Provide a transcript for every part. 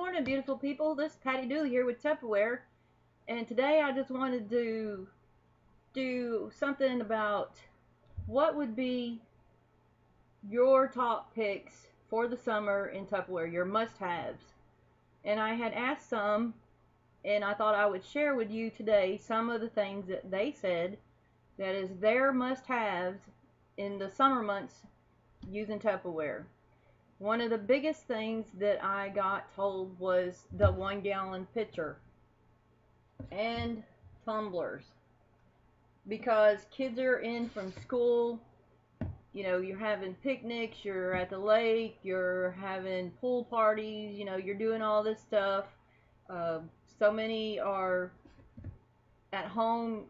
morning, beautiful people. This is Patty Dooley here with Tuppeware, and today I just wanted to do something about what would be your top picks for the summer in Tupperware, your must-haves. And I had asked some, and I thought I would share with you today some of the things that they said that is their must-haves in the summer months using Tupperware. One of the biggest things that I got told was the 1 gallon pitcher and tumblers, because kids are in from school. You're having picnics, you're at the lake, you're having pool parties, you're doing all this stuff. Uh, so many are at home,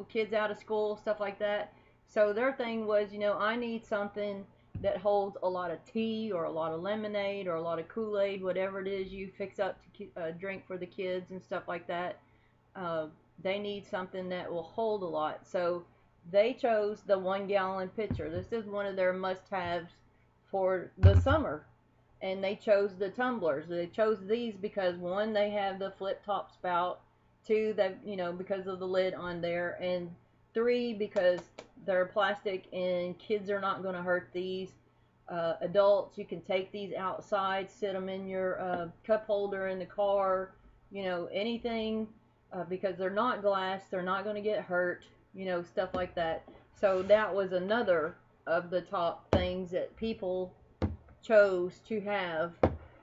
kids out of school, stuff like that. So their thing was, I need something that holds a lot of tea or a lot of lemonade or a lot of Kool-Aid, whatever it is you fix up to drink for the kids and stuff like that. Uh, they need something that will hold a lot. So they chose the 1 gallon pitcher. This is one of their must-haves for the summer. And they chose the tumblers. They chose these because one, they have the flip top spout. Two, that because of the lid on there. And three, because they're plastic and kids are not going to hurt these. Adults, you can take these outside, sit them in your cup holder in the car, anything, because they're not glass, they're not going to get hurt, stuff like that. So that was another of the top things that people chose to have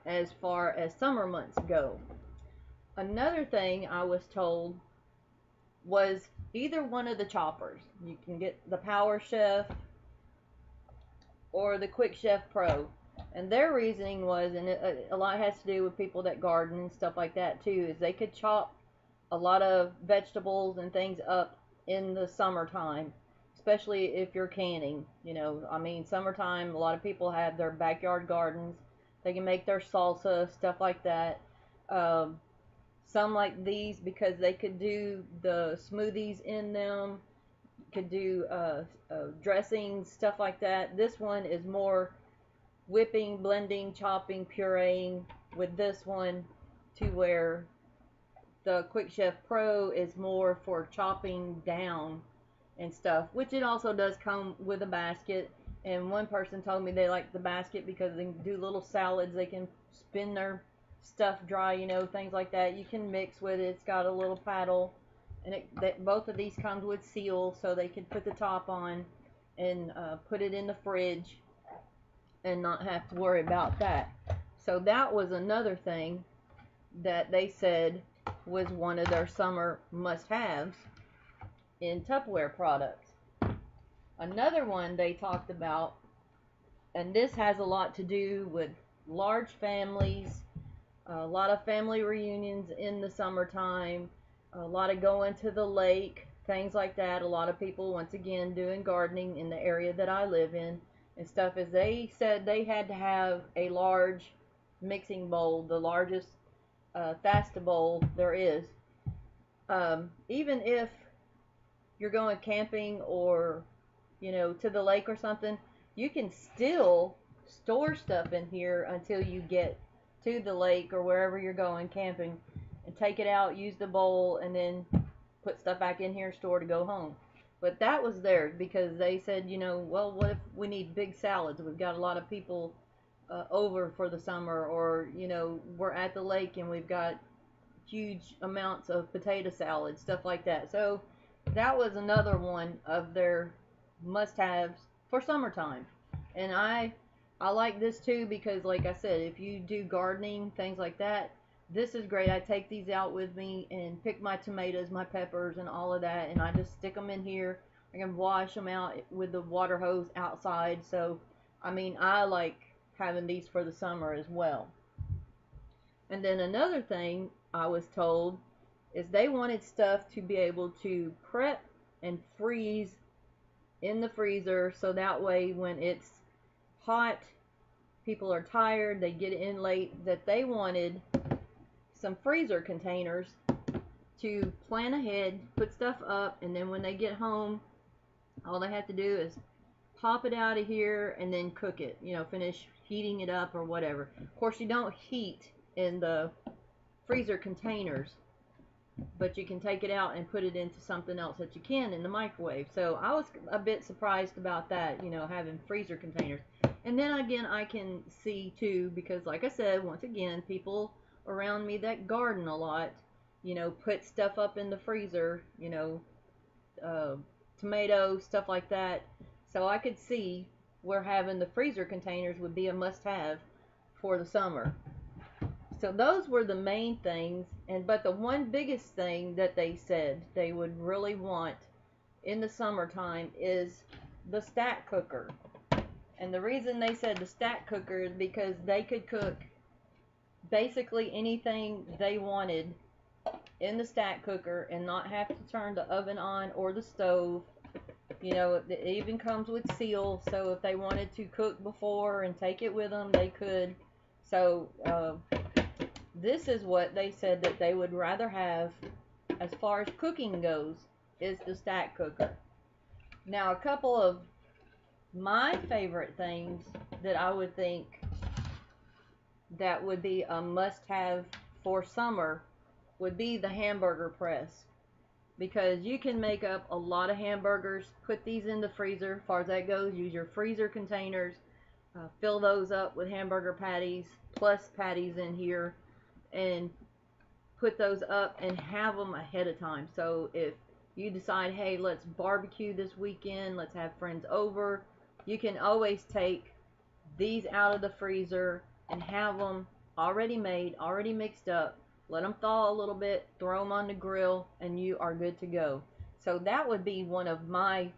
as far as summer months go. Another thing I was told was either one of the choppers. You can get the Power Chef or the Quick Chef Pro. And their reasoning was, and a lot has to do with people that garden and stuff like that too, is they could chop a lot of vegetables and things up in the summertime, especially if you're canning. Summertime, a lot of people have their backyard gardens. They can make their salsa, stuff like that. Some like these because they could do the smoothies in them, could do dressings, stuff like that. This one is more whipping, blending, chopping, pureeing with this one, to where the Quick Chef Pro is more for chopping down and stuff, which it also does come with a basket. And one person told me they like the basket because they can do little salads, they can spin their stuff dry, things like that. You can mix with it. It's got a little paddle, and both of these comes with seals, so they can put the top on and put it in the fridge and not have to worry about that. So that was another thing that they said was one of their summer must-haves in Tupperware products. Another one they talked about, and this has a lot to do with large families, a lot of family reunions in the summertime, a lot of going to the lake, things like that. A lot of people, once again, doing gardening in the area that I live in and stuff, is they said they had to have a large mixing bowl, the largest Fasta bowl there is. Even if you're going camping or to the lake or something, you can still store stuff in here until you get to the lake or wherever you're going camping, and take it out, use the bowl, and then put stuff back in here, store to go home. But that was theirs because they said, well, what if we need big salads? We've got a lot of people over for the summer, or we're at the lake and we've got huge amounts of potato salad, stuff like that. So that was another one of their must-haves for summertime. And I like this too because, like I said, if you do gardening, things like that, this is great. I take these out with me and pick my tomatoes, my peppers, and all of that, and I just stick them in here. I can wash them out with the water hose outside. So, I like having these for the summer as well. And then another thing I was told is they wanted stuff to be able to prep and freeze in the freezer, so that way when it's hot, people are tired, they get in late, that they wanted some freezer containers to plan ahead, put stuff up, and then when they get home, all they have to do is pop it out of here and then cook it, finish heating it up or whatever. Of course, you don't heat in the freezer containers, but you can take it out and put it into something else that you can in the microwave. So I was a bit surprised about that, having freezer containers. And then again, I can see too, because like I said, once again, people around me that garden a lot, put stuff up in the freezer, uh, tomatoes, stuff like that. So I could see where having the freezer containers would be a must-have for the summer. So those were the main things, but the one biggest thing that they said they would really want in the summertime is the stack cooker. And the reason they said the stack cooker is because they could cook basically anything they wanted in the stack cooker and not have to turn the oven on or the stove. It even comes with seal, so if they wanted to cook before and take it with them, they could. So this is what they said that they would rather have as far as cooking goes, is the stack cooker. Now, a couple of my favorite things that I would think that would be a must-have for summer would be the Hamburger Press, because you can make up a lot of hamburgers. Put these in the freezer. As far as that goes, use your freezer containers, fill those up with hamburger patties plus patties in here, and put those up and have them ahead of time. So if you decide, hey, let's barbecue this weekend, let's have friends over, you can always take these out of the freezer and have them already made, already mixed up. Let them thaw a little bit, throw them on the grill, and you are good to go. So that would be one of my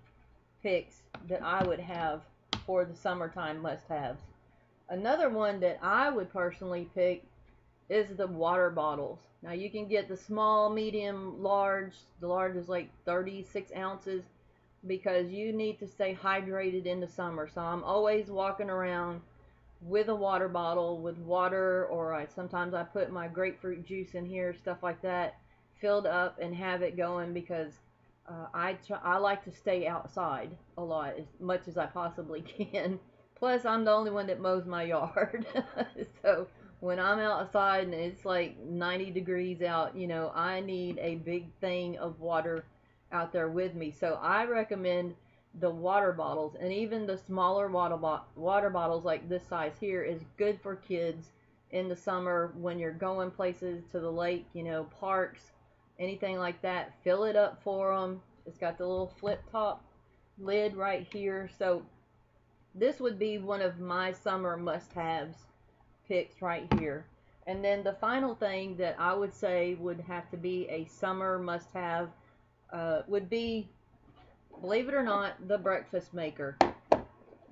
picks that I would have for the summertime must-haves. Another one that I would personally pick is the water bottles. Now you can get the small, medium, large. The large is like 36 ounces because you need to stay hydrated in the summer. So I'm always walking around with a water bottle with water, or sometimes I put my grapefruit juice in here, stuff like that, filled up and have it going, because I like to stay outside a lot, as much as I possibly can. Plus, I'm the only one that mows my yard. So when I'm outside and it's like 90 degrees out, I need a big thing of water out there with me. So I recommend the water bottles, and even the smaller water bottles like this size here is good for kids in the summer when you're going places, to the lake, parks, anything like that. Fill it up for them. It's got the little flip top lid right here. So this would be one of my summer must-haves picks right here. And then the final thing that I would say would have to be a summer must-have would be, believe it or not, the breakfast maker.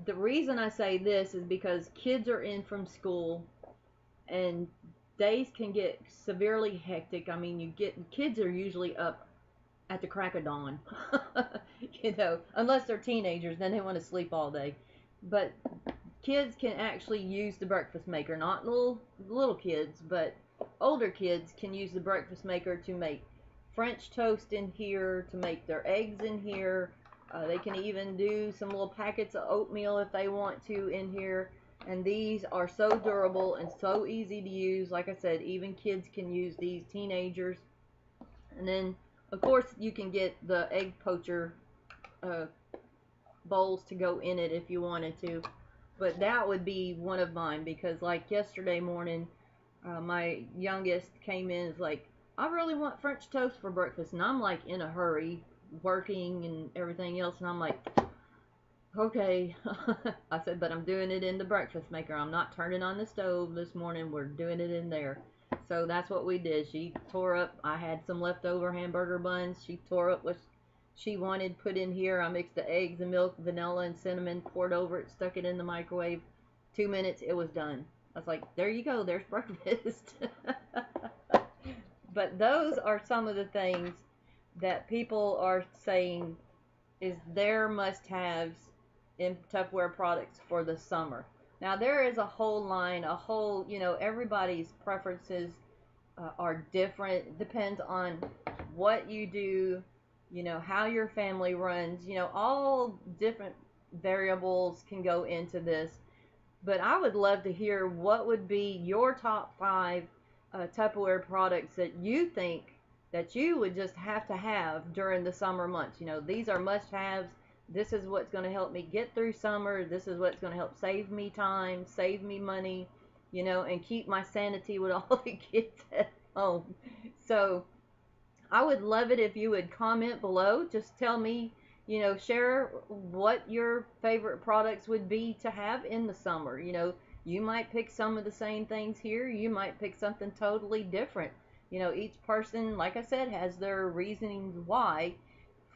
The reason I say this is because kids are in from school and days can get severely hectic. I mean, kids are usually up at the crack of dawn, unless they're teenagers, then they want to sleep all day. But kids can actually use the breakfast maker. Not little kids, but older kids can use the breakfast maker to make French toast in here, to make their eggs in here. They can even do some little packets of oatmeal if they want to in here. And these are so durable and so easy to use. Like I said, even kids can use these, teenagers. And then, of course, you can get the egg poacher bowls to go in it if you wanted to. But that would be one of mine, because like yesterday morning, my youngest came in and was like, I really want French toast for breakfast. And I'm like in a hurry, working and everything else. And I'm like, okay. I said, but I'm doing it in the breakfast maker. I'm not turning on the stove this morning. We're doing it in there. So that's what we did. She tore up, I had some leftover hamburger buns. She tore up what she wanted, put in here. I mixed the eggs and milk, vanilla and cinnamon, poured over it, stuck it in the microwave. 2 minutes, it was done. I was like, there you go, there's breakfast. But those are some of the things that people are saying is their must-haves in Tuppeware products for the summer. Now, there is a whole line, everybody's preferences are different. It depends on what you do, how your family runs, all different variables can go into this. But I would love to hear what would be your top 5 Tupperware products that you think that you would just have to have during the summer months. You know, these are must-haves. This is what's going to help me get through summer. This is what's going to help save me time, save me money, you know, and keep my sanity with all the kids at home. So I would love it if you would comment below. Just tell me, you know, share what your favorite products would be to have in the summer. You know, you might pick some of the same things here. You might pick something totally different. You know, each person, like I said, has their reasonings why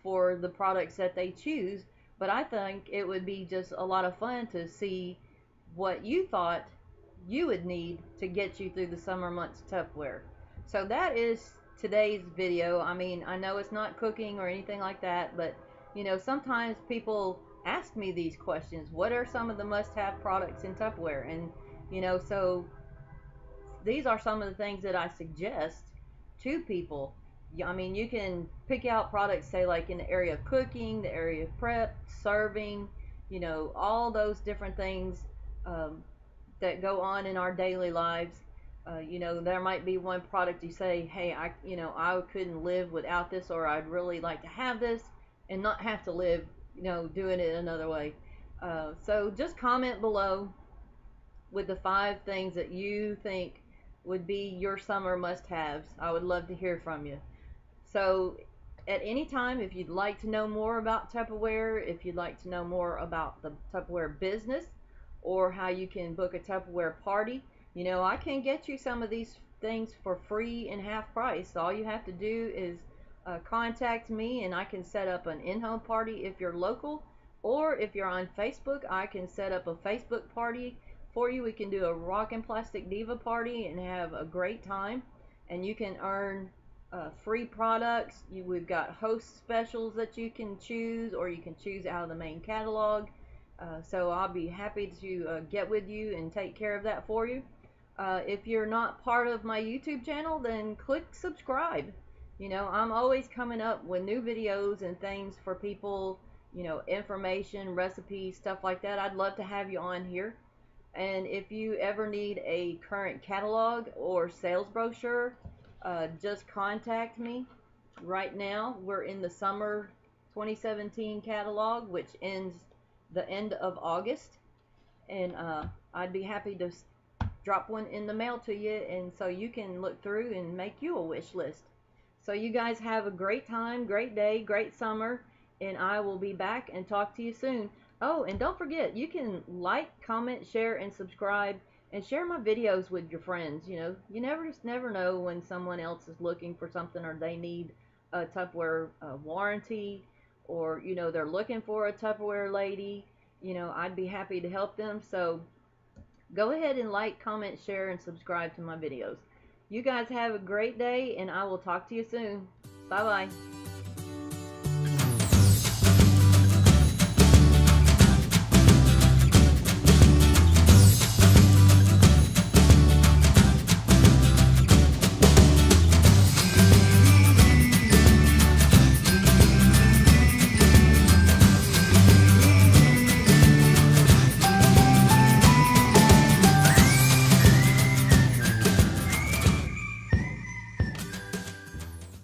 for the products that they choose. But I think it would be just a lot of fun to see what you thought you would need to get you through the summer months Tupperware. So that is today's video. I mean, I know it's not cooking or anything like that, but you know, sometimes people ask me these questions. What are some of the must-have products in Tupperware? And you know, so these are some of the things that I suggest to people. I mean, you can pick out products, say, like in the area of cooking, the area of prep, serving, you know, all those different things um, that go on in our daily lives. You know, there might be one product you say, hey, you know, I couldn't live without this, or I'd really like to have this and not have to live, you know, doing it another way. So just comment below with the 5 things that you think would be your summer must-haves. I would love to hear from you. So at any time, if you'd like to know more about Tupperware, if you'd like to know more about the Tupperware business, or how you can book a Tupperware party, you know, I can get you some of these things for free and half price. All you have to do is contact me, and I can set up an in-home party if you're local, or if you're on Facebook, I can set up a Facebook party for you. We can do a Rock and Plastic Diva party and have a great time, and you can earn free products. We've got host specials that you can choose, or you can choose out of the main catalog. So I'll be happy to get with you and take care of that for you. If you're not part of my YouTube channel, then click subscribe. You know, I'm always coming up with new videos and things for people, you know, information, recipes, stuff like that. I'd love to have you on here. And if you ever need a current catalog or sales brochure, just contact me. Right now, we're in the summer 2017 catalog, which ends the end of August, and I'd be happy to drop one in the mail to you, and so you can look through and make you a wish list. So you guys have a great time, great day, great summer, and I will be back and talk to you soon. Oh, and don't forget, you can like, comment, share, and subscribe, and share my videos with your friends. You know, you never know when someone else is looking for something, or they need a Tupperware warranty, or you know, they're looking for a Tupperware lady. You know, I'd be happy to help them. So go ahead and like, comment, share, and subscribe to my videos. You guys have a great day, and I will talk to you soon. Bye bye.